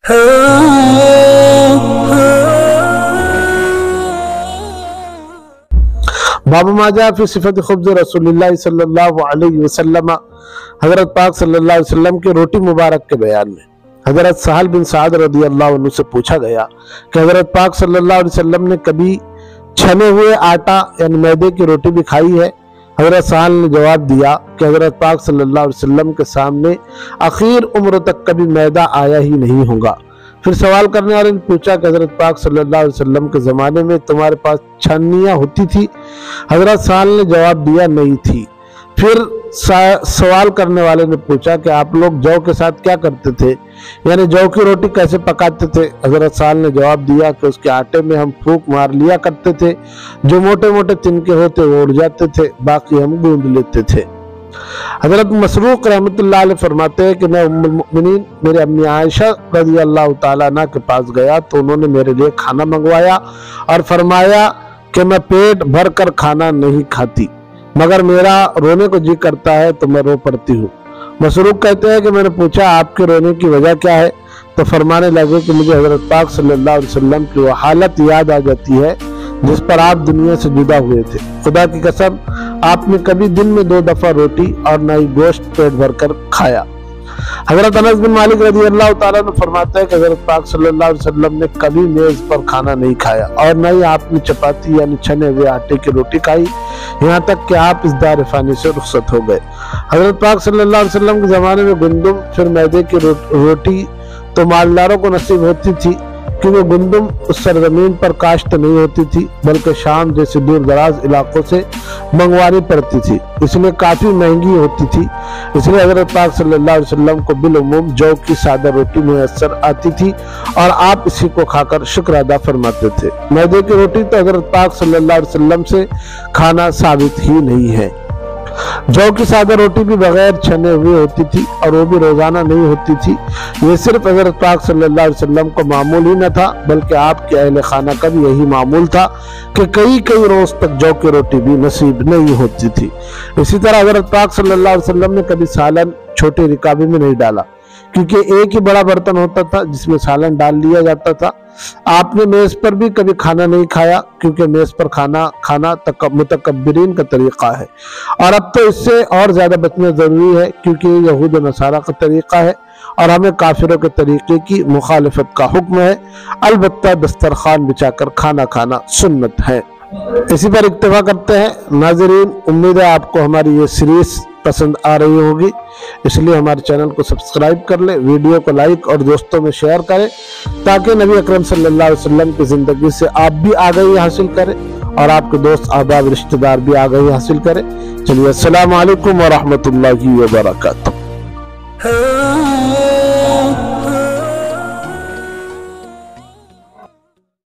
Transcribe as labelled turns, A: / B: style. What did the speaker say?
A: बाबू माजा फी सिफत खुब्ज़ रसूलुल्लाह सल्लल्लाहु अलैहि वसल्लम, हज़रत पाक सल्लल्लाहु अलैहि वसल्लम के रोटी मुबारक के बयान में हज़रत सहल बिन साद रज़ियल्लाहु अन्हु से पूछा गया कि हज़रत पाक सल्लल्लाहु अलैहि वसल्लम ने कभी छने हुए आटा यानी मैदे की रोटी भी खाई है। हज़रत सहल ने जवाब दिया कि हज़रत पाक सल्लल्लाहु अलैहि वसल्लम के सामने आखिर उम्र तक कभी मैदा आया ही नहीं होगा। फिर सवाल करने वाले ने पूछा कि हज़रत पाक सल्लल्लाहु अलैहि वसल्लम के ज़माने में तुम्हारे पास छन्नियाँ होती थी? हज़रत सहल ने जवाब दिया नहीं थी। फिर सवाल करने वाले ने पूछा कि आप लोग जौ के साथ क्या करते थे, यानी जौ की रोटी कैसे पकाते थे? हज़रत सहल ने जवाब दिया कि उसके आटे में हम फूंक मार लिया करते थे, जो मोटे मोटे तिनके होते वो उड़ जाते थे, बाकी हम गूंद लेते थे। हज़रत मसरूक रहमतुल्लाह अलैह फरमाते हैं कि मैं उम्मुल मोमिनीन मेरे अम्मी आयशा रज़ियल्लाहु ताला अन्हा के पास गया तो उन्होंने मेरे लिए खाना मंगवाया और फरमाया कि मैं पेट भर कर खाना नहीं खाती, मगर मेरा रोने को जी करता है तो मैं रो पड़ती हूँ। मसरूक कहते हैं कि मैंने पूछा आपके रोने की वजह क्या है, तो फरमाने लगे कि मुझे हज़रत पाक सल्लल्लाहु अलैहि वसल्लम की वो हालत याद आ जाती है जिस पर आप दुनिया से जुदा हुए थे। खुदा की कसम आपने कभी दिन में 2 दफा रोटी और न ही गोश्त पेट भर कर खाया। हज़रत अनस बिन मालिक रज़ियल्लाहु ताला अन्हु फरमाते हैं कि हज़रत पाक सल्लल्लाहु अलैहि वसल्लम ने कभी मेज पर खाना नहीं खाया और न ही आपने चपाती यानी छने हुए आटे की रोटी खाई, यहाँ तक कि आप इस दार फानी से रुखसत हो गए। हज़रत पाक सल्लल्लाहु अलैहि वसल्लम के ज़माने में गुंदुम फिर मैदे की रोटी तो मालदारों को नसीब होती थी, क्योंकि गुंदुम उस सरजमीन पर काश्त नहीं होती थी बल्कि शाम जैसे दूर दराज इलाकों से मंगवानी पड़ती थी, इसलिए काफी महंगी होती थी। इसलिए हज़रत पाक सल्लल्लाहु अलैहि वसल्लम को बिलउमूम जौ की सादा रोटी मुयस्सर आती थी और आप इसी को खाकर शुक्र अदा फरमाते थे। मैदे की रोटी तो हज़रत पाक सल्लल्लाहु अलैहि वसल्लम से खाना साबित ही नहीं है। जौ की सादा रोटी भी बगैर छने हुए होती थी और वो भी रोजाना नहीं होती थी। ये सिर्फ हज़रत पाक सल्लल्लाहु अलैहि वसल्लम को मामूल ही न था बल्कि आपके अहले खाना का भी यही मामूल था कि कई कई रोज तक जौ की रोटी भी नसीब नहीं होती थी। इसी तरह हज़रत पाक सल्लल्लाहु अलैहि वसल्लम ने कभी सालन छोटे रिकाबे में नहीं डाला, क्योंकि एक ही बड़ा बर्तन होता था जिसमें सालन डाल लिया जाता था। आपने मेज पर भी कभी खाना नहीं खाया, क्योंकि मेज पर खाना मुतकब्बिरीन का तरीका है और अब तो इससे और ज्यादा बचना जरूरी है, क्योंकि यहूद नसारा का तरीका है और हमें काफिरों के तरीके की मुखालिफत का हुक्म है। अलबत्ता दस्तरखान बिछाकर खाना खाना सुन्नत है। इसी पर इक्तफा करते हैं। नाज़रीन, उम्मीद है आपको हमारी ये सीरीज पसंद आ रही होगी, इसलिए हमारे चैनल को सब्सक्राइब कर लें, वीडियो को लाइक और दोस्तों में शेयर करें, ताकि नबी अकरम सल्लल्लाहु अलैहि वसल्लम की जिंदगी से आप भी आगाही हासिल करें और आपके दोस्त अहबाब रिश्तेदार भी आगाही हासिल करें। चलिए, अस्सलामु अलैकुम व रहमतुल्लाहि व बरकातुहू।